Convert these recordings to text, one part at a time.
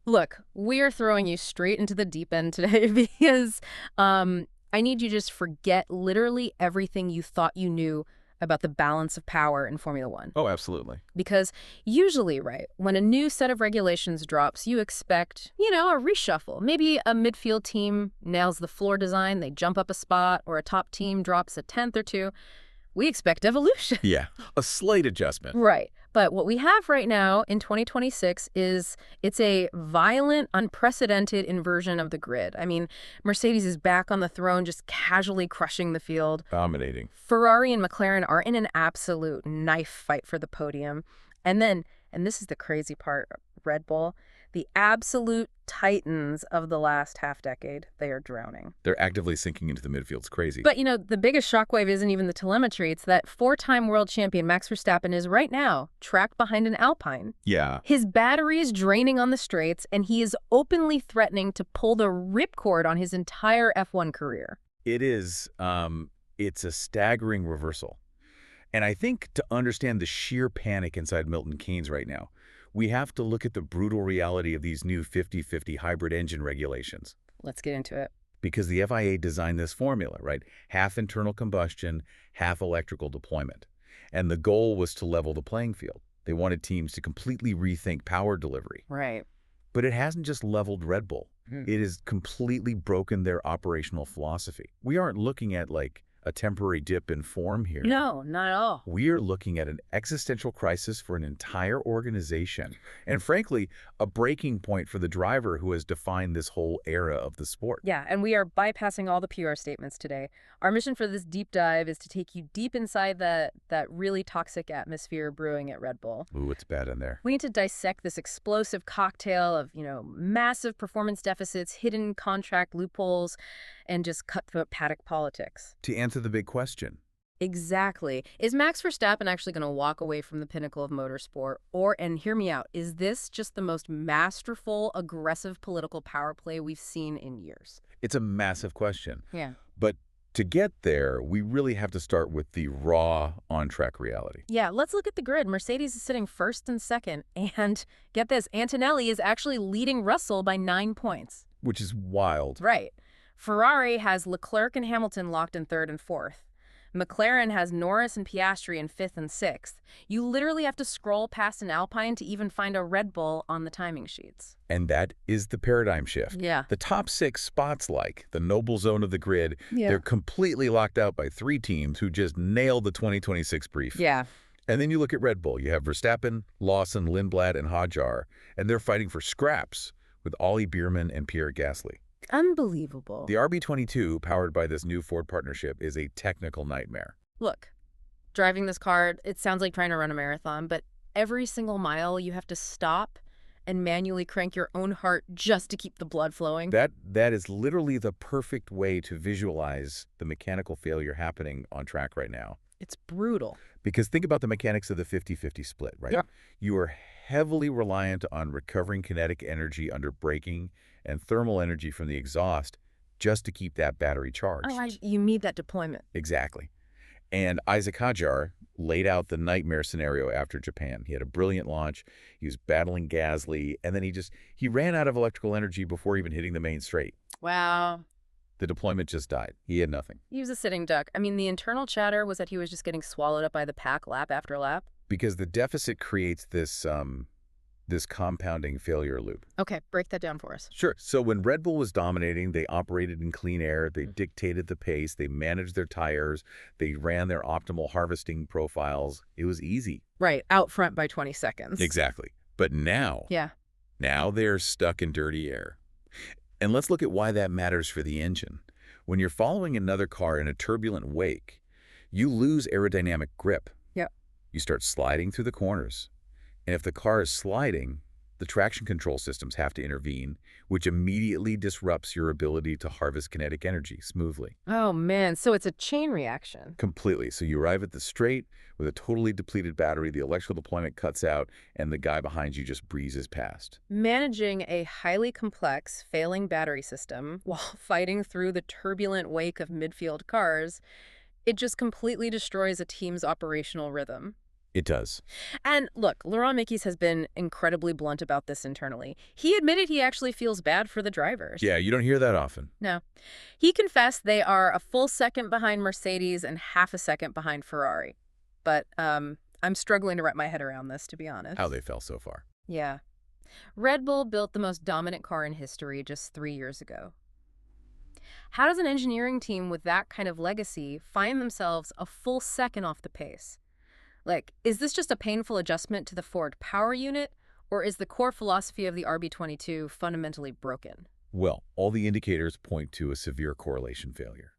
Look, we are throwing you straight into the deep end today because I need you to just forget literally everything you thought you knew about the balance of power in Formula One. Oh, absolutely. Because usually, right, when a new set of regulations drops, you expect, a reshuffle. Maybe a midfield team nails the floor design, they jump up a spot, or a top team drops a tenth or two. We expect evolution. Yeah, a slight adjustment. Right. But what we have right now in 2026 is it's a violent, unprecedented inversion of the grid. I mean, Mercedes is back on the throne, just casually crushing the field. Dominating. Ferrari and McLaren are in an absolute knife fight for the podium. And then, and this is the crazy part, Red Bull, the absolute titans of the last half-decade, they are drowning. They're actively sinking into the midfield. It's crazy. But, the biggest shockwave isn't even the telemetry. It's that four-time world champion Max Verstappen is right now tracked behind an Alpine. Yeah. His battery is draining on the straights, and he is openly threatening to pull the ripcord on his entire F1 career. It is, it's a staggering reversal. And I think to understand the sheer panic inside Milton Keynes right now, we have to look at the brutal reality of these new 50-50 hybrid engine regulations. Let's get into it. Because the FIA designed this formula, right? Half internal combustion, half electrical deployment. And the goal was to level the playing field. They wanted teams to completely rethink power delivery. Right. But it hasn't just leveled Red Bull. It has completely broken their operational philosophy. We aren't looking at, like, a temporary dip in form here. No, not at all. We are looking at an existential crisis for an entire organization. And frankly, a breaking point for the driver who has defined this whole era of the sport. Yeah, and we are bypassing all the PR statements today. Our mission for this deep dive is to take you deep inside that really toxic atmosphere brewing at Red Bull. Ooh, it's bad in there. We need to dissect this explosive cocktail of, massive performance deficits, hidden contract loopholes, and just cutthroat paddock politics. To answer the big question. Exactly. Is Max Verstappen actually going to walk away from the pinnacle of motorsport? Or, and hear me out, is this just the most masterful, aggressive political power play we've seen in years? It's a massive question. Yeah. But to get there, we really have to start with the raw on-track reality. Yeah, let's look at the grid. Mercedes is sitting first and second. And get this, Antonelli is actually leading Russell by 9 points. Which is wild. Right. Ferrari has Leclerc and Hamilton locked in third and fourth. McLaren has Norris and Piastri in fifth and sixth. You literally have to scroll past an Alpine to even find a Red Bull on the timing sheets. And that is the paradigm shift. Yeah. The top 6 spots, like the noble zone of the grid, they're completely locked out by 3 teams who just nailed the 2026 brief. Yeah. And then you look at Red Bull. You have Verstappen, Lawson, Lindblad, and Hadjar, and they're fighting for scraps with Ollie Bierman and Pierre Gasly. Unbelievable. The RB22, powered by this new Ford partnership, is a technical nightmare. Look, driving this car, it sounds like trying to run a marathon, but every single mile you have to stop and manually crank your own heart just to keep the blood flowing. That is literally the perfect way to visualize the mechanical failure happening on track right now. It's brutal. Because think about the mechanics of the 50-50 split, right? Yeah. You are heavily reliant on recovering kinetic energy under braking and thermal energy from the exhaust just to keep that battery charged. Oh, you need that deployment. Exactly. And Isaac Hadjar laid out the nightmare scenario after Japan. He had a brilliant launch. He was battling Gasly, and then he ran out of electrical energy before even hitting the main straight. Wow. The deployment just died. He had nothing. He was a sitting duck. I mean, the internal chatter was that he was just getting swallowed up by the pack lap after lap. Because the deficit creates this compounding failure loop. Okay, break that down for us. Sure. So when Red Bull was dominating, they operated in clean air, they dictated the pace, they managed their tires, they ran their optimal harvesting profiles. It was easy. Right, out front by 20 seconds. Exactly. But now they're stuck in dirty air. And let's look at why that matters for the engine. When you're following another car in a turbulent wake, you lose aerodynamic grip. Yep. You start sliding through the corners. And if the car is sliding, the traction control systems have to intervene, which immediately disrupts your ability to harvest kinetic energy smoothly. Oh, man. So it's a chain reaction. Completely. So you arrive at the straight with a totally depleted battery, the electrical deployment cuts out, and the guy behind you just breezes past. Managing a highly complex, failing battery system while fighting through the turbulent wake of midfield cars, it just completely destroys a team's operational rhythm. It does. And look, Laurent Mekies has been incredibly blunt about this internally. He admitted he actually feels bad for the drivers. Yeah, you don't hear that often. No. He confessed they are a full second behind Mercedes and half a second behind Ferrari. But I'm struggling to wrap my head around this, to be honest. How they fell so far. Yeah. Red Bull built the most dominant car in history just 3 years ago. How does an engineering team with that kind of legacy find themselves a full second off the pace? Like, is this just a painful adjustment to the Ford power unit, or is the core philosophy of the RB22 fundamentally broken? Well, all the indicators point to a severe correlation failure,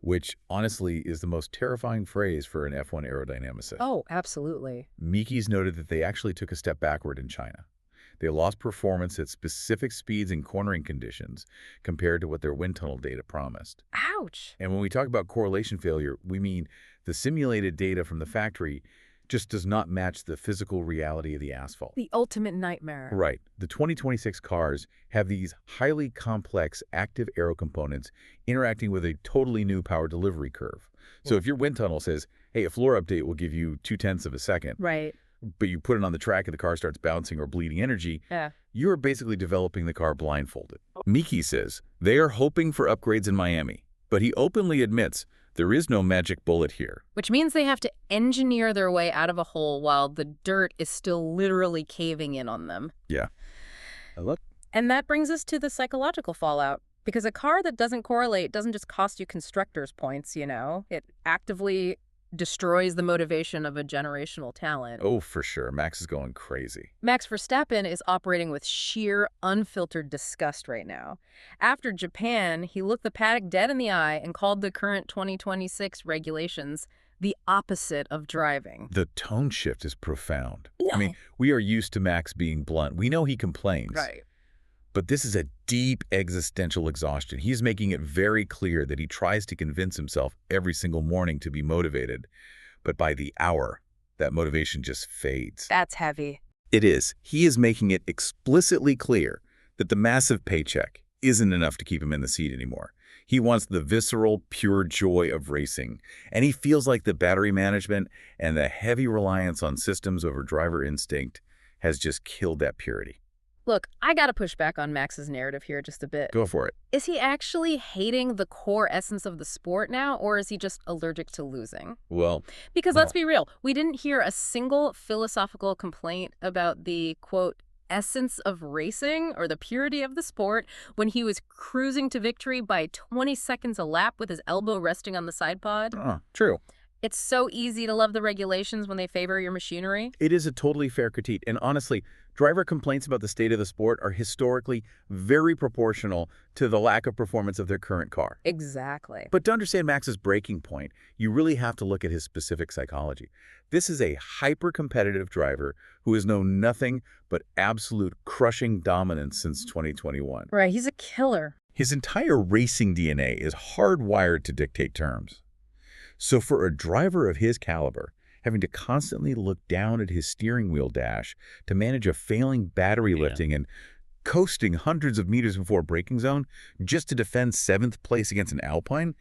which honestly is the most terrifying phrase for an F1 aerodynamicist. Oh, absolutely. Mekies noted that they actually took a step backward in China. They lost performance at specific speeds and cornering conditions compared to what their wind tunnel data promised. Ouch. And when we talk about correlation failure, we mean the simulated data from the factory just does not match the physical reality of the asphalt. The ultimate nightmare. Right. The 2026 cars have these highly complex active aero components interacting with a totally new power delivery curve. So if your wind tunnel says, hey, a floor update will give you 0.2 of a second, Right. but you put it on the track and the car starts bouncing or bleeding energy, you're basically developing the car blindfolded. Miki says they are hoping for upgrades in Miami, but he openly admits there is no magic bullet here. Which means they have to engineer their way out of a hole while the dirt is still literally caving in on them. Yeah. Look. And that brings us to the psychological fallout. Because a car that doesn't correlate doesn't just cost you constructors points, you know? It actively destroys the motivation of a generational talent. Oh, for sure. Max is going crazy. Max Verstappen is operating with sheer, unfiltered disgust right now. After Japan, he looked the Paddock dead in the eye and called the current 2026 regulations the opposite of driving. The tone shift is profound. No. I mean, we are used to Max being blunt. We know he complains. Right. But this is a deep existential exhaustion. He's making it very clear that he tries to convince himself every single morning to be motivated. But by the hour, that motivation just fades. That's heavy. It is. He is making it explicitly clear that the massive paycheck isn't enough to keep him in the seat anymore. He wants the visceral, pure joy of racing. And he feels like the battery management and the heavy reliance on systems over driver instinct has just killed that purity. Look, I gotta push back on Max's narrative here just a bit. Go for it. Is he actually hating the core essence of the sport now, or is he just allergic to losing? Well, Because let's be real, we didn't hear a single philosophical complaint about the, quote, essence of racing or the purity of the sport when he was cruising to victory by 20 seconds a lap with his elbow resting on the side pod. True. It's so easy to love the regulations when they favor your machinery. It is a totally fair critique. And honestly, driver complaints about the state of the sport are historically very proportional to the lack of performance of their current car. Exactly. But to understand Max's breaking point, you really have to look at his specific psychology. This is a hyper-competitive driver who has known nothing but absolute crushing dominance since 2021. Right, he's a killer. His entire racing DNA is hardwired to dictate terms. So for a driver of his caliber, having to constantly look down at his steering wheel dash to manage a failing battery lifting and coasting hundreds of meters before braking zone just to defend 7th place against an Alpine,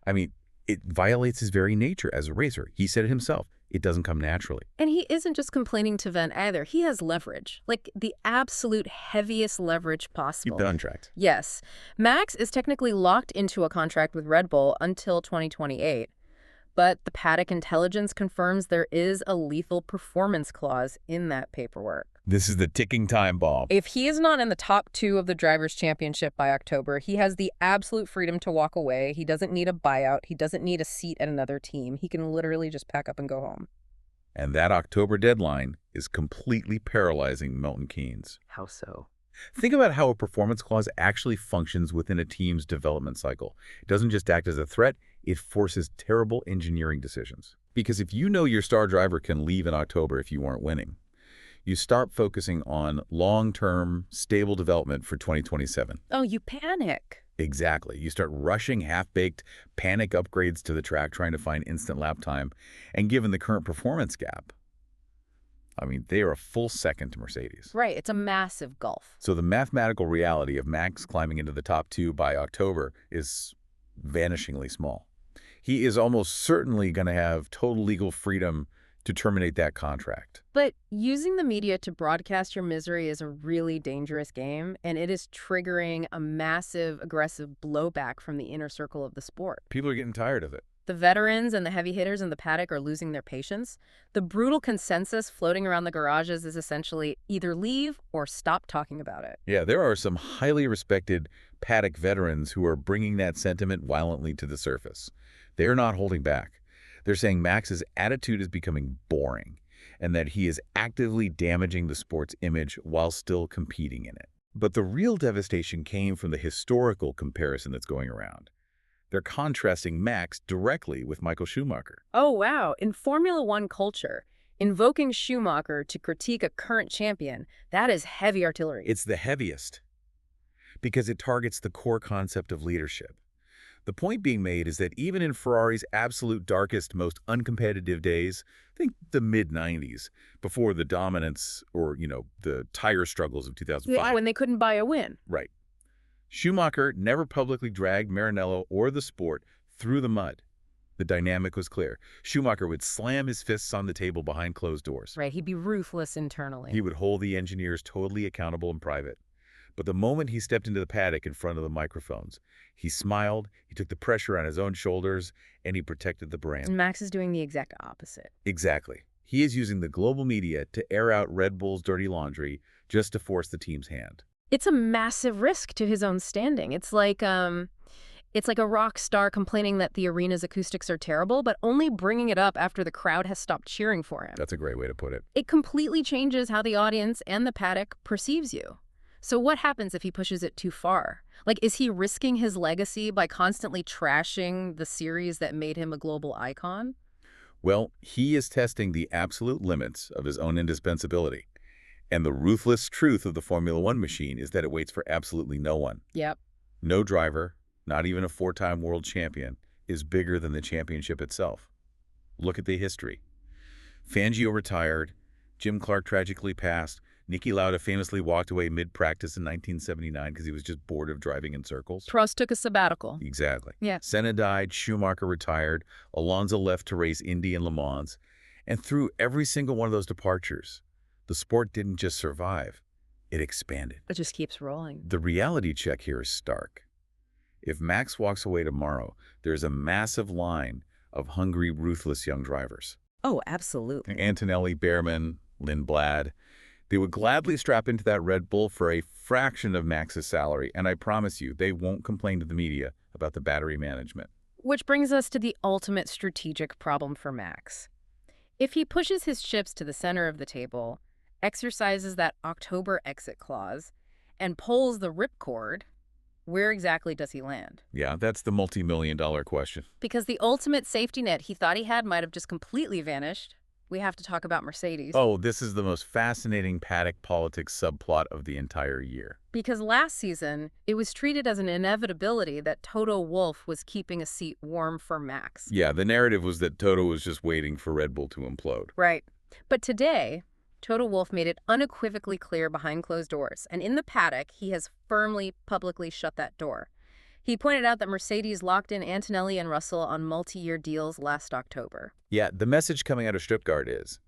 I mean, it violates his very nature as a racer. He said it himself. It doesn't come naturally. And he isn't just complaining to Ven either. He has leverage, like the absolute heaviest leverage possible. Keep it untracked. Yes. Max is technically locked into a contract with Red Bull until 2028. But the Paddock intelligence confirms there is a lethal performance clause in that paperwork. This is the ticking time bomb. If he is not in the top 2 of the Drivers' Championship by October, he has the absolute freedom to walk away. He doesn't need a buyout. He doesn't need a seat at another team. He can literally just pack up and go home. And that October deadline is completely paralyzing Milton Keynes. How so? Think about how a performance clause actually functions within a team's development cycle. It doesn't just act as a threat, it forces terrible engineering decisions. Because if you know your star driver can leave in October if you weren't winning, you start focusing on long-term, stable development for 2027. Oh, you panic. Exactly. You start rushing half-baked panic upgrades to the track, trying to find instant lap time. And given the current performance gap, I mean, they are a full second to Mercedes. Right. It's a massive gulf. So the mathematical reality of Max climbing into the top 2 by October is vanishingly small. He is almost certainly going to have total legal freedom to terminate that contract. But using the media to broadcast your misery is a really dangerous game, and it is triggering a massive, aggressive blowback from the inner circle of the sport. People are getting tired of it. The veterans and the heavy hitters in the paddock are losing their patience. The brutal consensus floating around the garages is essentially either leave or stop talking about it. Yeah, there are some highly respected paddock veterans who are bringing that sentiment violently to the surface. They're not holding back. They're saying Max's attitude is becoming boring and that he is actively damaging the sport's image while still competing in it. But the real devastation came from the historical comparison that's going around. They're contrasting Max directly with Michael Schumacher. Oh, wow. In Formula One culture, invoking Schumacher to critique a current champion, that is heavy artillery. It's the heaviest because it targets the core concept of leadership. The point being made is that even in Ferrari's absolute darkest, most uncompetitive days, think the mid-90s, before the dominance or, the tire struggles of 2005. Yeah, when they couldn't buy a win. Right. Schumacher never publicly dragged Maranello or the sport through the mud. The dynamic was clear. Schumacher would slam his fists on the table behind closed doors. Right, he'd be ruthless internally. He would hold the engineers totally accountable in private. But the moment he stepped into the paddock in front of the microphones, he smiled, he took the pressure on his own shoulders, and he protected the brand. And Max is doing the exact opposite. Exactly. He is using the global media to air out Red Bull's dirty laundry just to force the team's hand. It's a massive risk to his own standing. It's like a rock star complaining that the arena's acoustics are terrible, but only bringing it up after the crowd has stopped cheering for him. That's a great way to put it. It completely changes how the audience and the paddock perceives you. So what happens if he pushes it too far? Like, is he risking his legacy by constantly trashing the series that made him a global icon? Well, he is testing the absolute limits of his own indispensability. And the ruthless truth of the Formula One machine is that it waits for absolutely no one. Yep. No driver, not even a four-time world champion, is bigger than the championship itself. Look at the history. Fangio retired, Jim Clark tragically passed, Niki Lauda famously walked away mid-practice in 1979 because he was just bored of driving in circles. Prost took a sabbatical. Exactly. Yeah. Senna died, Schumacher retired, Alonso left to race Indy and Le Mans. And through every single one of those departures, the sport didn't just survive, it expanded. It just keeps rolling. The reality check here is stark. If Max walks away tomorrow, there's a massive line of hungry, ruthless young drivers. Oh, absolutely. Antonelli, Behrman, Lindblad. They would gladly strap into that Red Bull for a fraction of Max's salary, and I promise you, they won't complain to the media about the battery management. Which brings us to the ultimate strategic problem for Max. If he pushes his chips to the center of the table, exercises that October exit clause, and pulls the ripcord, where exactly does he land? Yeah, that's the multi-million-dollar question. Because the ultimate safety net he thought he had might have just completely vanished. We have to talk about Mercedes. Oh, this is the most fascinating paddock politics subplot of the entire year. Because last season, it was treated as an inevitability that Toto Wolff was keeping a seat warm for Max. Yeah, the narrative was that Toto was just waiting for Red Bull to implode. Right. But today, Toto Wolff made it unequivocally clear behind closed doors, and in the paddock, he has firmly, publicly shut that door. He pointed out that Mercedes locked in Antonelli and Russell on multi-year deals last October. Yeah, the message coming out of Stuttgart is,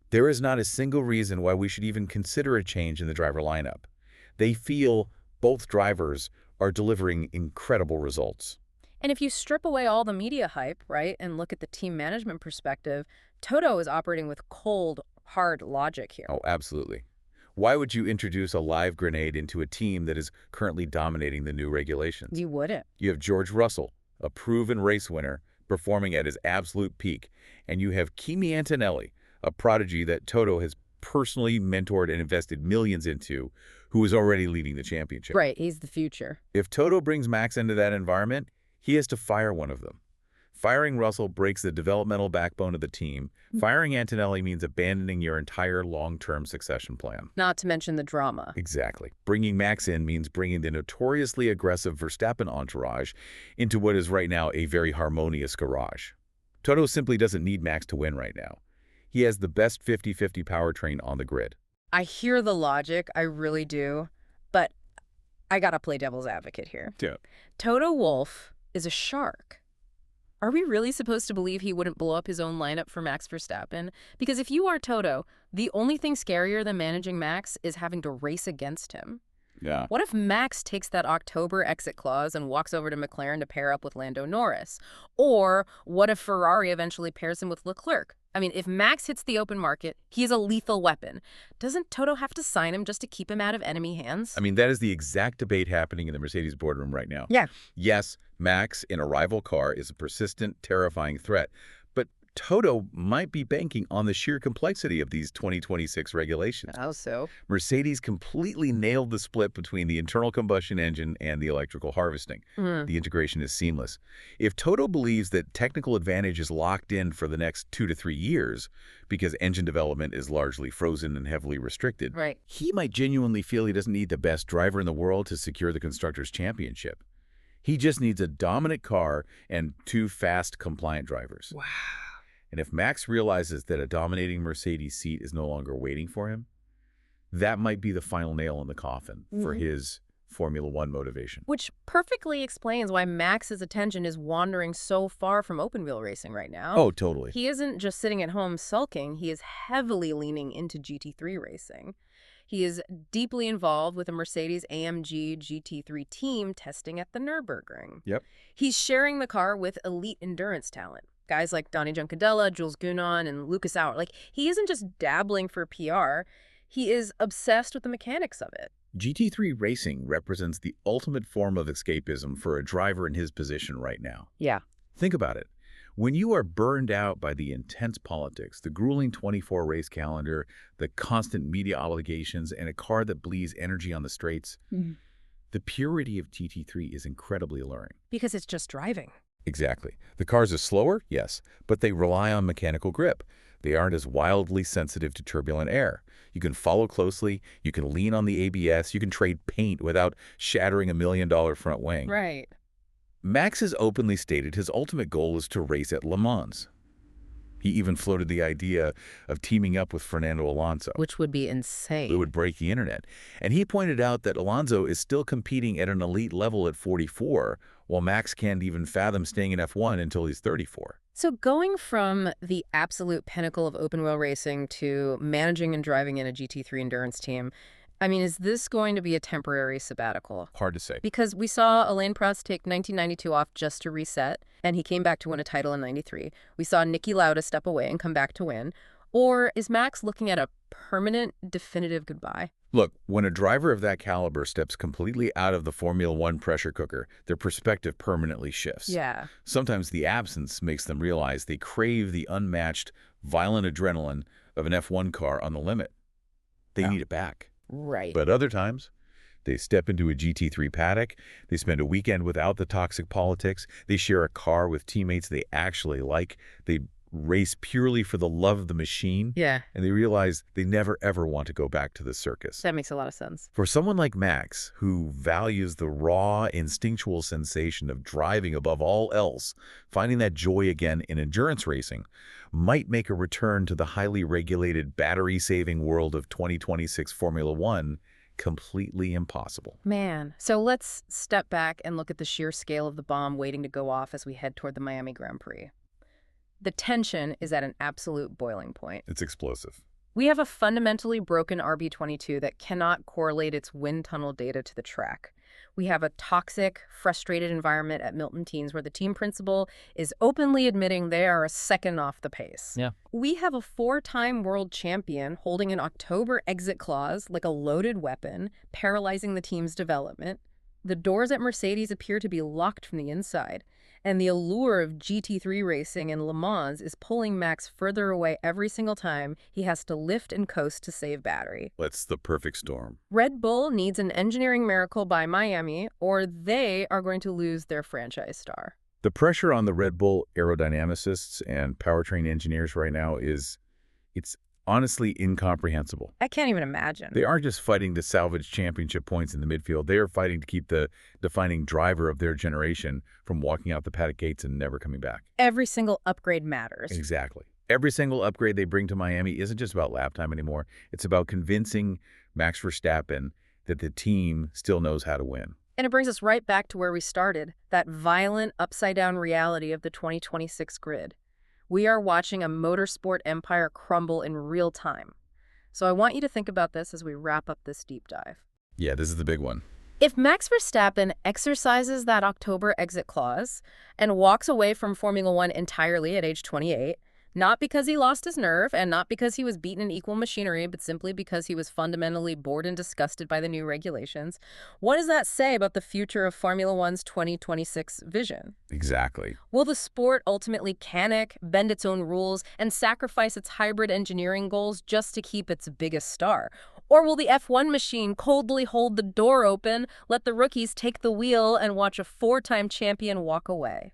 there is not a single reason why we should even consider a change in the driver lineup. They feel both drivers are delivering incredible results. And if you strip away all the media hype, right, and look at the team management perspective, Toto is operating with cold, hard logic here. Oh, absolutely. Why would you introduce a live grenade into a team that is currently dominating the new regulations? You wouldn't. You have George Russell, a proven race winner, performing at his absolute peak. And you have Kimi Antonelli, a prodigy that Toto has personally mentored and invested millions into, who is already leading the championship. Right, he's the future. If Toto brings Max into that environment, he has to fire one of them. Firing Russell breaks the developmental backbone of the team. Firing Antonelli means abandoning your entire long-term succession plan. Not to mention the drama. Exactly. Bringing Max in means bringing the notoriously aggressive Verstappen entourage into what is right now a very harmonious garage. Toto simply doesn't need Max to win right now. He has the best 50-50 powertrain on the grid. I hear the logic, I really do, but I gotta play devil's advocate here. Yeah. Toto Wolff is a shark. Are we really supposed to believe he wouldn't blow up his own lineup for Max Verstappen? Because if you are Toto, the only thing scarier than managing Max is having to race against him. Yeah. What if Max takes that October exit clause and walks over to McLaren to pair up with Lando Norris? Or what if Ferrari eventually pairs him with Leclerc? I mean, if Max hits the open market, he is a lethal weapon. Doesn't Toto have to sign him just to keep him out of enemy hands? I mean, that is the exact debate happening in the Mercedes boardroom right now. Yeah. Yes, Max in a rival car is a persistent, terrifying threat, but Toto might be banking on the sheer complexity of these 2026 regulations. How so? Mercedes completely nailed the split between the internal combustion engine and the electrical harvesting. The integration is seamless. If Toto believes that technical advantage is locked in for the next 2 to 3 years because engine development is largely frozen and heavily restricted, Right. he might genuinely feel he doesn't need the best driver in the world to secure the Constructors' Championship. He just needs a dominant car and 2 fast, compliant drivers. Wow. And if Max realizes that a dominating Mercedes seat is no longer waiting for him, that might be the final nail in the coffin for his Formula One motivation. Which perfectly explains why Max's attention is wandering so far from open-wheel racing right now. Oh, totally. He isn't just sitting at home sulking. He is heavily leaning into GT3 racing. He is deeply involved with a Mercedes AMG GT3 team testing at the Nürburgring. Yep. He's sharing the car with elite endurance talent. Guys like Donny Juncadella, Jules Gounon, and Lucas Auer. Like, he isn't just dabbling for PR. He is obsessed with the mechanics of it. GT3 racing represents the ultimate form of escapism for a driver in his position right now. Yeah. Think about it. When you are burned out by the intense politics, the grueling 24-race calendar, the constant media obligations, and a car that bleeds energy on the straights, the purity of GT3 is incredibly alluring. Because it's just driving. Exactly. The cars are slower, yes, but they rely on mechanical grip. They aren't as wildly sensitive to turbulent air. You can follow closely, you can lean on the ABS, you can trade paint without shattering a $1 million front wing. Right. Max has openly stated his ultimate goal is to race at Le Mans. He even floated the idea of teaming up with Fernando Alonso. Which would be insane. It would break the internet. And he pointed out that Alonso is still competing at an elite level at 44, while Max can't even fathom staying in F1 until he's 34. So going from the absolute pinnacle of open-wheel racing to managing and driving in a GT3 endurance team, I mean, is this going to be a temporary sabbatical? Hard to say. Because we saw Alain Prost take 1992 off just to reset, and he came back to win a title in 93. We saw Niki Lauda step away and come back to win. Or is Max looking at a permanent, definitive goodbye? Look, when a driver of that caliber steps completely out of the Formula One pressure cooker, their perspective permanently shifts. Yeah. Sometimes the absence makes them realize they crave the unmatched, violent adrenaline of an F1 car on the limit. They need it back. Right. But other times, they step into a GT3 paddock, they spend a weekend without the toxic politics, they share a car with teammates they actually like, they race purely for the love of the machine, Yeah. and they realize they never ever want to go back to the circus. That makes a lot of sense. For someone like Max, who values the raw, instinctual sensation of driving above all else, finding that joy again in endurance racing might make a return to the highly regulated, battery-saving world of 2026 Formula One completely impossible. Man. So let's step back and look at the sheer scale of the bomb waiting to go off as we head toward the Miami Grand Prix. The tension is at an absolute boiling point. It's explosive. We have a fundamentally broken RB22 that cannot correlate its wind tunnel data to the track. We have a toxic, frustrated environment at Milton Keynes where the team principal is openly admitting they are a second off the pace. Yeah. We have a 4-time world champion holding an October exit clause like a loaded weapon, paralyzing the team's development. The doors at Mercedes appear to be locked from the inside. And the allure of GT3 racing in Le Mans is pulling Max further away every single time he has to lift and coast to save battery. That's the perfect storm. Red Bull needs an engineering miracle by Miami, or they are going to lose their franchise star. The pressure on the Red Bull aerodynamicists and powertrain engineers right now it's honestly incomprehensible. I can't even imagine. They aren't just fighting to salvage championship points in the midfield. They are fighting to keep the defining driver of their generation from walking out the paddock gates and never coming back. Every single upgrade matters. Exactly. Every single upgrade they bring to Miami isn't just about lap time anymore. It's about convincing Max Verstappen that the team still knows how to win. And it brings us right back to where we started, that violent, upside-down reality of the 2026 grid. We are watching a motorsport empire crumble in real time. So I want you to think about this as we wrap up this deep dive. Yeah, this is the big one. If Max Verstappen exercises that October exit clause and walks away from Formula One entirely at age 28, not because he lost his nerve and not because he was beaten in equal machinery, but simply because he was fundamentally bored and disgusted by the new regulations, what does that say about the future of Formula One's 2026 vision? Exactly. Will the sport ultimately panic, bend its own rules, and sacrifice its hybrid engineering goals just to keep its biggest star? Or will the F1 machine coldly hold the door open, let the rookies take the wheel, and watch a four-time champion walk away?